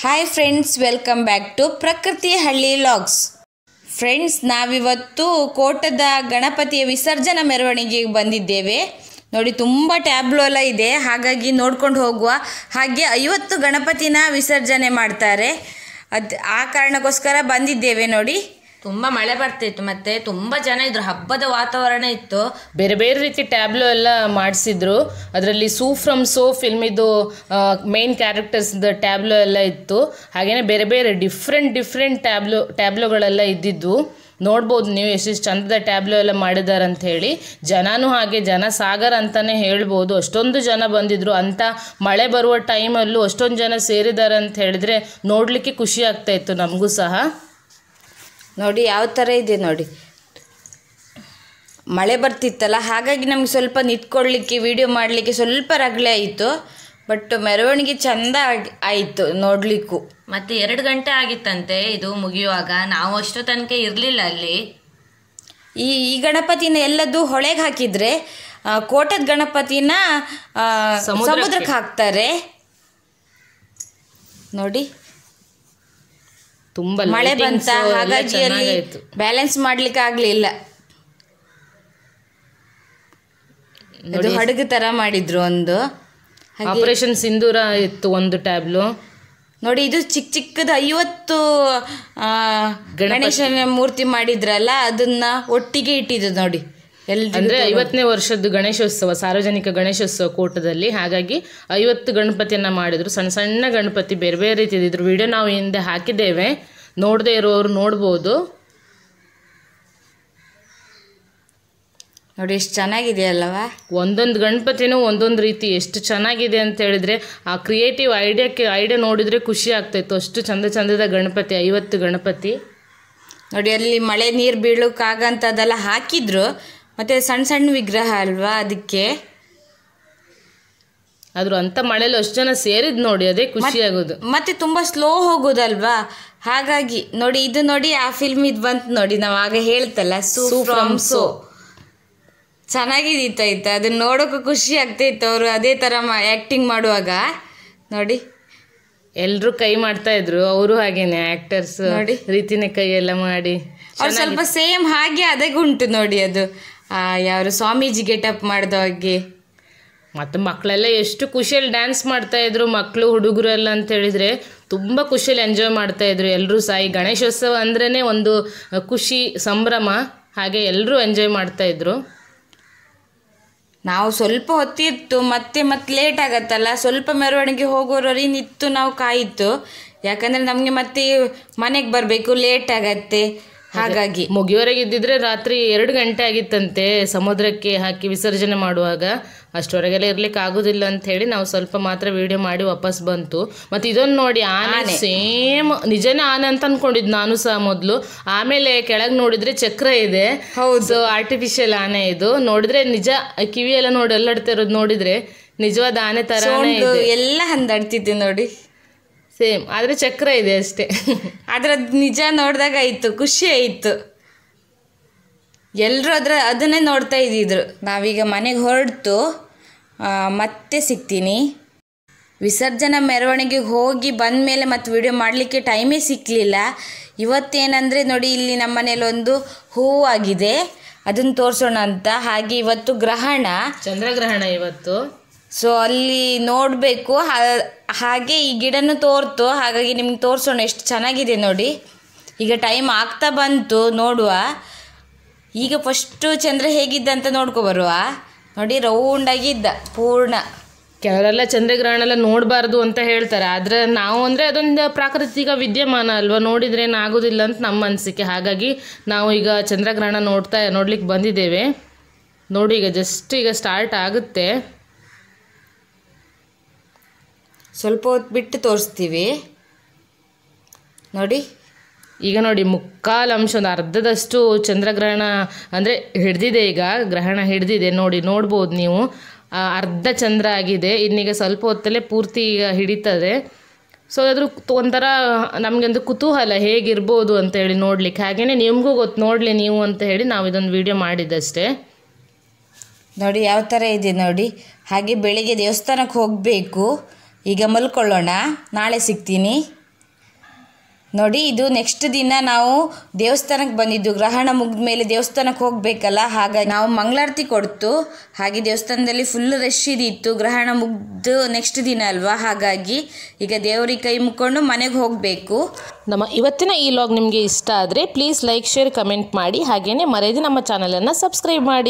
Hi friends, welcome back to Prakruti Halli vlogs. Friends, ನಾವಿವತ್ತು ಕೋಟದ ಗಣಪತಿಯ ವಿಸರ್ಜನಾ ಮೆರವಣಿಗೆಗೆ ಬಂದಿದ್ದೇವೆ. ನೋಡಿ, ತುಂಬ ಟ್ಯಾಬ್ಲೋ ಎಲ್ಲ ಇದೆ, ಹಾಗಾಗಿ ನೋಡ್ಕೊಂಡು ಹೋಗುವ. ಹಾಗೆ 50 ಗಣಪತಿನ ವಿಸರ್ಜನೆ ಮಾಡ್ತಾರೆ. ಆ ಕಾರಣಕ್ಕೋಸ್ಕರ ಬಂದಿದ್ದೇವೆ. ನೋಡಿ, ತುಂಬ ಮಳೆ ಬರ್ತಿತ್ತು, ಮತ್ತೆ ತುಂಬ ಜನ ಇದ್ರು, ಹಬ್ಬದ ವಾತಾವರಣ ಇತ್ತು. ಬೇರೆ ಬೇರೆ ರೀತಿ ಟ್ಯಾಬ್ಲೋ ಎಲ್ಲ ಮಾಡಿಸಿದ್ರು. ಅದರಲ್ಲಿ ಸೂ ಫ್ರಮ್ ಸೋ ಫಿಲ್ಮಿದು ಮೇನ್ ಕ್ಯಾರೆಕ್ಟರ್ಸ್ ಟ್ಯಾಬ್ಲೋ ಎಲ್ಲ ಇತ್ತು. ಹಾಗೆಯೇ ಬೇರೆ ಬೇರೆ ಡಿಫ್ರೆಂಟ್ ಟ್ಯಾಬ್ಲೋಗಳೆಲ್ಲ ಇದ್ದಿದ್ದು. ನೋಡ್ಬೋದು ನೀವು ಎಷ್ಟೆಷ್ಟು ಚಂದದ ಟ್ಯಾಬ್ಲೋ ಎಲ್ಲ ಮಾಡಿದ್ದಾರೆ ಅಂತ ಹೇಳಿ. ಜನನೂ ಹಾಗೆ ಜನಸಾಗರ ಅಂತಲೇ ಹೇಳ್ಬೋದು. ಅಷ್ಟೊಂದು ಜನ ಬಂದಿದ್ರು. ಅಂಥ ಮಳೆ ಬರುವ ಟೈಮಲ್ಲೂ ಅಷ್ಟೊಂದು ಜನ ಸೇರಿದ್ದಾರೆ ಅಂತ ಹೇಳಿದ್ರೆ ನೋಡಲಿಕ್ಕೆ ಖುಷಿ ಆಗ್ತಾ ಇತ್ತು ನಮಗೂ ಸಹ. ನೋಡಿ ಯಾವ ಥರ ಇದೆ ನೋಡಿ. ಮಳೆ ಬರ್ತಿತ್ತಲ್ಲ, ಹಾಗಾಗಿ ನಮ್ಗೆ ಸ್ವಲ್ಪ ನಿಂತ್ಕೊಳ್ಳಿಕ್ಕೆ ವಿಡಿಯೋ ಮಾಡಲಿಕ್ಕೆ ಸ್ವಲ್ಪ ರಗಳೆ ಆಯಿತು. ಬಟ್ ಮೆರವಣಿಗೆ ಚೆಂದ ಆಯಿತು ನೋಡಲಿಕ್ಕೂ. ಮತ್ತೆ 2 ಗಂಟೆ ಆಗಿತ್ತಂತೆ ಇದು ಮುಗಿಯುವಾಗ. ನಾವು ಅಷ್ಟು ತನಕ ಇರಲಿಲ್ಲ ಅಲ್ಲಿ. ಈ ಗಣಪತಿನ ಎಲ್ಲದೂ ಹೊಳೆಗೆ ಹಾಕಿದರೆ ಕೋಟದ ಗಣಪತಿನ ಸಮುದ್ರಕ್ಕೆ ಹಾಕ್ತಾರೆ. ನೋಡಿ, ತುಂಬ ಮಳೆ ಬಂತ, ಹಾಗಾಗಿ ಅಲ್ಲಿ ಬ್ಯಾಲೆನ್ಸ್ ಮಾಡ್ಲಿಕ್ಕೆ ಆಗ್ಲಿಲ್ಲ. ಅದು ಹಡಗು ತರ ಮಾಡಿದ್ರು. ಒಂದು ಆಪರೇಷನ್ ಸಿಂಧೂರ ಇತ್ತು ಒಂದು ಟ್ಯಾಬ್ಲೋ. ನೋಡಿ, ಇದು ಚಿಕ್ಕದು 50 ಗಣೇಶನ ಮೂರ್ತಿ ಮಾಡಿದ್ರಲ್ಲ, ಅದನ್ನ ಒಟ್ಟಿಗೆ ಇಟ್ಟಿದ್ದು ನೋಡಿ. ಅಂದ್ರೆ 50ನೇ ವರ್ಷದ್ದು ಗಣೇಶೋತ್ಸವ, ಸಾರ್ವಜನಿಕ ಗಣೇಶೋತ್ಸವ ಕೋಟದಲ್ಲಿ. ಹಾಗಾಗಿ 50 ಗಣಪತಿಯನ್ನ ಮಾಡಿದ್ರು. ಸಣ್ಣ ಸಣ್ಣ ಗಣಪತಿ ಬೇರೆ ಬೇರೆ ರೀತಿ ಇದ್ರು. ವಿಡಿಯೋ ನಾವು ಹಿಂದೆ ಹಾಕಿದ್ದೇವೆ, ನೋಡದೇ ಇರೋರು ನೋಡ್ಬೋದು. ನೋಡಿ ಎಷ್ಟು ಚೆನ್ನಾಗಿದೆ ಅಲ್ಲವಾ. ಒಂದೊಂದು ಗಣಪತಿನೂ ಒಂದೊಂದು ರೀತಿ ಎಷ್ಟು ಚೆನ್ನಾಗಿದೆ ಅಂತ ಹೇಳಿದ್ರೆ, ಆ ಕ್ರಿಯೇಟಿವ್ ಐಡಿಯಾ ನೋಡಿದ್ರೆ ಖುಷಿ ಆಗ್ತಾಯಿತ್ತು. ಅಷ್ಟು ಚಂದದ ಗಣಪತಿ, 50 ಗಣಪತಿ. ನೋಡಿ, ಅಲ್ಲಿ ಮಳೆ ನೀರು ಬೀಳೋಕ್ಕಾಗಂಥದ್ದೆಲ್ಲ ಹಾಕಿದ್ರು. ಮತ್ತೆ ಸಣ್ಣ ಸಣ್ಣ ವಿಗ್ರಹ ಅಲ್ವಾ, ಅದಕ್ಕೆ ಆದ್ರೂ ಅಂತ ಮಳೆಯಲ್ಲಿ ಅಷ್ಟು ಜನ ಸೇರಿದ್ ನೋಡಿ, ಅದೇ ಖುಷಿ ಆಗೋದು. ಮತ್ತೆ ತುಂಬಾ ಸ್ಲೋ ಹೋಗೋದಲ್ವಾ, ಹಾಗಾಗಿ ನೋಡಿ. ಇದು ನೋಡಿ, ಆ ಫಿಲ್ಮ್ ಇದು ಬಂತು ನೋಡಿ, ನಾವು ಆಗ ಹೇಳ್ತಲ್ಲ ಸೂ ಫ್ರಮ್ ಸೋ. ಚೆನ್ನಾಗಿದ್ದಿತ್ತು, ಅದನ್ನ ನೋಡೋಕೆ ಖುಷಿ ಆಗ್ತಾಯಿತ್ತು. ಅವರು ಅದೇ ಥರ ಆ್ಯಕ್ಟಿಂಗ್ ಮಾಡುವಾಗ ನೋಡಿ, ಎಲ್ಲರೂ ಕೈ ಮಾಡ್ತಾ ಇದ್ರು. ಅವರು ಹಾಗೇನೆ ಆಕ್ಟರ್ಸ್ ನೋಡಿ, ರೀತಿನೇ ಕೈ ಎಲ್ಲ ಮಾಡಿ ಅವ್ರು ಸ್ವಲ್ಪ ಸೇಮ್ ಹಾಗೆ ಅದೇ ಉಂಟು ನೋಡಿ. ಅದು ಯಾರು ಸ್ವಾಮೀಜಿ ಗೆಟಪ್ ಮಾಡಿದ ಹಾಗೆ. ಮತ್ತು ಮಕ್ಕಳೆಲ್ಲ ಎಷ್ಟು ಖುಷಿಯಲ್ಲಿ ಡ್ಯಾನ್ಸ್ ಮಾಡ್ತಾ ಇದ್ರು, ಮಕ್ಕಳು ಹುಡುಗರು ಎಲ್ಲ ಅಂತ ಹೇಳಿದ್ರೆ ತುಂಬ ಖುಷಿಯಲ್ಲಿ ಎಂಜಾಯ್ ಮಾಡ್ತಾ ಇದ್ರು ಎಲ್ಲರೂ ಸಹ. ಈ ಗಣೇಶೋತ್ಸವ ಅಂದ್ರೇ ಒಂದು ಖುಷಿ, ಸಂಭ್ರಮ. ಹಾಗೆ ಎಲ್ಲರೂ ಎಂಜಾಯ್ ಮಾಡ್ತಾ ಇದ್ರು. ನಾವು ಸ್ವಲ್ಪ ಹೊತ್ತಿತ್ತು, ಮತ್ತೆ ಲೇಟ್ ಆಗತ್ತಲ್ಲ, ಸ್ವಲ್ಪ ಮೆರವಣಿಗೆ ಹೋಗೋರರಿ ನಿತ್ತು ನಾವು ಕಾಯಿತು. ಯಾಕಂದರೆ ನಮಗೆ ಮತ್ತೆ ಮನೆಗೆ ಬರಬೇಕು, ಲೇಟ್ ಆಗತ್ತೆ. ಹಾಗಾಗಿ ಮುಗಿಯೋವರೆಗೆ ಇದ್ದಿದ್ರೆ ರಾತ್ರಿ 2 ಗಂಟೆ ಆಗಿತ್ತಂತೆ ಸಮುದ್ರಕ್ಕೆ ಹಾಕಿ ವಿಸರ್ಜನೆ ಮಾಡುವಾಗ. ಅಷ್ಟವರೆಗೆಲ್ಲ ಇರ್ಲಿಕ್ಕೆ ಆಗೋದಿಲ್ಲ ಅಂತ ಹೇಳಿ ನಾವು ಸ್ವಲ್ಪ ಮಾತ್ರ ವಿಡಿಯೋ ಮಾಡಿ ವಾಪಸ್ ಬಂತು. ಮತ್ತು ಇದೊಂದು ನೋಡಿ, ಆನೆ ಸೇಮ್ ನಿಜನೇ ಆನೆ ಅಂತ ಅನ್ಕೊಂಡಿದ್ದು ನಾನು ಸಹ ಮೊದಲು. ಆಮೇಲೆ ಕೆಳಗೆ ನೋಡಿದ್ರೆ ಚಕ್ರ ಇದೆ. ಹೌದು, ಆರ್ಟಿಫಿಷಿಯಲ್ ಆನೆ ಇದು. ನೋಡಿದ್ರೆ ನಿಜ ಕಿವಿಯೆಲ್ಲ ನೋಡಿ ಎಲ್ಲಾಡ್ತಾ ಇರೋದು ನೋಡಿದ್ರೆ ನಿಜವಾದ ಆನೆ ತರಾನೇ ಎಲ್ಲ ಹಂದಾಡ್ತಿದ್ದೆ ನೋಡಿ, ಸೇಮ್. ಆದರೆ ಚಕ್ರ ಇದೆ ಅಷ್ಟೇ. ಆದ್ರೆ ನಿಜ ನೋಡಿದಾಗ ಆಯಿತು, ಖುಷಿ ಆಯಿತು. ಎಲ್ಲರೂ ಅದನ್ನೇ ನೋಡ್ತಾ ಇದ್ದಿದ್ರು. ನಾವೀಗ ಮನೆಗೆ ಹೊರಡ್ತು, ಮತ್ತೆ ಸಿಗ್ತೀನಿ. ವಿಸರ್ಜನಾ ಮೆರವಣಿಗೆಗೆ ಹೋಗಿ ಬಂದ ಮೇಲೆ ಮತ್ತೆ ವಿಡಿಯೋ ಮಾಡಲಿಕ್ಕೆ ಟೈಮೇ ಸಿಕ್ಕಲಿಲ್ಲ. ಇವತ್ತೇನೆಂದರೆ ನೋಡಿ, ಇಲ್ಲಿ ನಮ್ಮ ಮನೇಲಿ ಒಂದು ಹೂವು ಆಗಿದೆ, ಅದನ್ನು ತೋರಿಸೋಣ ಅಂತ. ಹಾಗೆ ಇವತ್ತು ಗ್ರಹಣ, ಚಂದ್ರಗ್ರಹಣ ಇವತ್ತು. ಸೊ ಅಲ್ಲಿ ನೋಡಬೇಕು. ಹಾಗೆ ಈ ಗಿಡನೂ ತೋರ್ತು, ಹಾಗಾಗಿ ನಿಮ್ಗೆ ತೋರಿಸೋಣ ಎಷ್ಟು ಚೆನ್ನಾಗಿದೆ ನೋಡಿ. ಈಗ ಟೈಮ್ ಆಗ್ತಾ ಬಂತು, ನೋಡುವ. ಈಗ ಫಸ್ಟು ಚಂದ್ರ ಹೇಗಿದ್ದ ಅಂತ ನೋಡ್ಕೊಬರುವ. ನೋಡಿ, ರೌಂಡಾಗಿದ್ದ ಪೂರ್ಣ. ಕೆಲವರೆಲ್ಲ ಚಂದ್ರಗ್ರಹಣ ಎಲ್ಲ ನೋಡಬಾರ್ದು ಅಂತ ಹೇಳ್ತಾರೆ. ಆದರೆ ನಾವು ಅಂದರೆ ಅದೊಂದು ಪ್ರಾಕೃತಿಕ ವಿದ್ಯಮಾನ ಅಲ್ವಾ, ನೋಡಿದ್ರೆ ಏನಾಗೋದಿಲ್ಲ ಅಂತ ನಮ್ಮ ಅನಿಸಿಕೆ. ಹಾಗಾಗಿ ನಾವು ಈಗ ಚಂದ್ರಗ್ರಹಣ ನೋಡ್ಲಿಕ್ಕೆ ಬಂದಿದ್ದೇವೆ. ನೋಡಿ, ಈಗ ಜಸ್ಟ್ ಈಗ ಸ್ಟಾರ್ಟ್ ಆಗುತ್ತೆ. ಸ್ವಲ್ಪ ಹೊತ್ತು ಬಿಟ್ಟು ತೋರಿಸ್ತೀವಿ ನೋಡಿ. ಈಗ ನೋಡಿ, ಮುಕ್ಕಾಲು ಅಂಶ, ಒಂದು ಅರ್ಧದಷ್ಟು ಚಂದ್ರಗ್ರಹಣ ಅಂದರೆ ಹಿಡ್ದಿದೆ. ಈಗ ಗ್ರಹಣ ಹಿಡ್ದಿದೆ ನೋಡಿ, ನೋಡ್ಬೋದು ನೀವು. ಅರ್ಧ ಚಂದ್ರ ಆಗಿದೆ. ಇನ್ನೀಗ ಸ್ವಲ್ಪ ಹೊತ್ತಲ್ಲೇ ಪೂರ್ತಿ ಈಗ ಹಿಡಿತದೆ. ಸೊ ಅದ್ರ ಒಂಥರ ನಮಗೊಂದು ಕುತೂಹಲ ಹೇಗಿರ್ಬೋದು ಅಂತ ಹೇಳಿ ನೋಡ್ಲಿಕ್ಕೆ. ಹಾಗೆಯೇ ನಿಮಗೂ ನೋಡಲಿ ನೀವು ಅಂತ ಹೇಳಿ ನಾವು ಇದೊಂದು ವಿಡಿಯೋ ಮಾಡಿದ್ದಷ್ಟೇ. ನೋಡಿ ಯಾವ ಥರ ಇದೆ ನೋಡಿ. ಹಾಗೆ ಬೆಳಿಗ್ಗೆ ದೇವಸ್ಥಾನಕ್ಕೆ ಹೋಗಬೇಕು. ಈಗ ಮಲ್ಕೊಳ್ಳೋಣ, ನಾಳೆ ಸಿಗ್ತೀನಿ. ನೋಡಿ, ಇದು ನೆಕ್ಸ್ಟ್ ದಿನ ನಾವು ದೇವಸ್ಥಾನಕ್ಕೆ ಬಂದಿದ್ದು. ಗ್ರಹಣ ಮುಗಿದ ಮೇಲೆ ದೇವಸ್ಥಾನಕ್ಕೆ ಹೋಗಬೇಕಲ್ಲ, ಹಾಗಾಗಿ ನಾವು ಮಂಗಳಾರತಿ ಕೊಡ್ತು. ಹಾಗೆ ದೇವಸ್ಥಾನದಲ್ಲಿ ಫುಲ್ ರಶ್ ಇದ್ದಿತ್ತು. ಗ್ರಹಣ ಮುಗ್ದು ನೆಕ್ಸ್ಟ್ ದಿನ ಅಲ್ವಾ, ಹಾಗಾಗಿ ಈಗ ದೇವರಿಗೆ ಕೈ ಮುಕ್ಕೊಂಡು ಮನೆಗೆ ಹೋಗಬೇಕು. ನಮ್ಮ ಇವತ್ತಿನ ಈ ವ್ಲಾಗ್ ನಿಮಗೆ ಇಷ್ಟ ಆದರೆ ಪ್ಲೀಸ್ ಲೈಕ್, ಶೇರ್, ಕಮೆಂಟ್ ಮಾಡಿ. ಹಾಗೆಯೇ ಮರೆಯದೆ ನಮ್ಮ ಚಾನಲನ್ನು ಸಬ್ಸ್ಕ್ರೈಬ್ ಮಾಡಿ.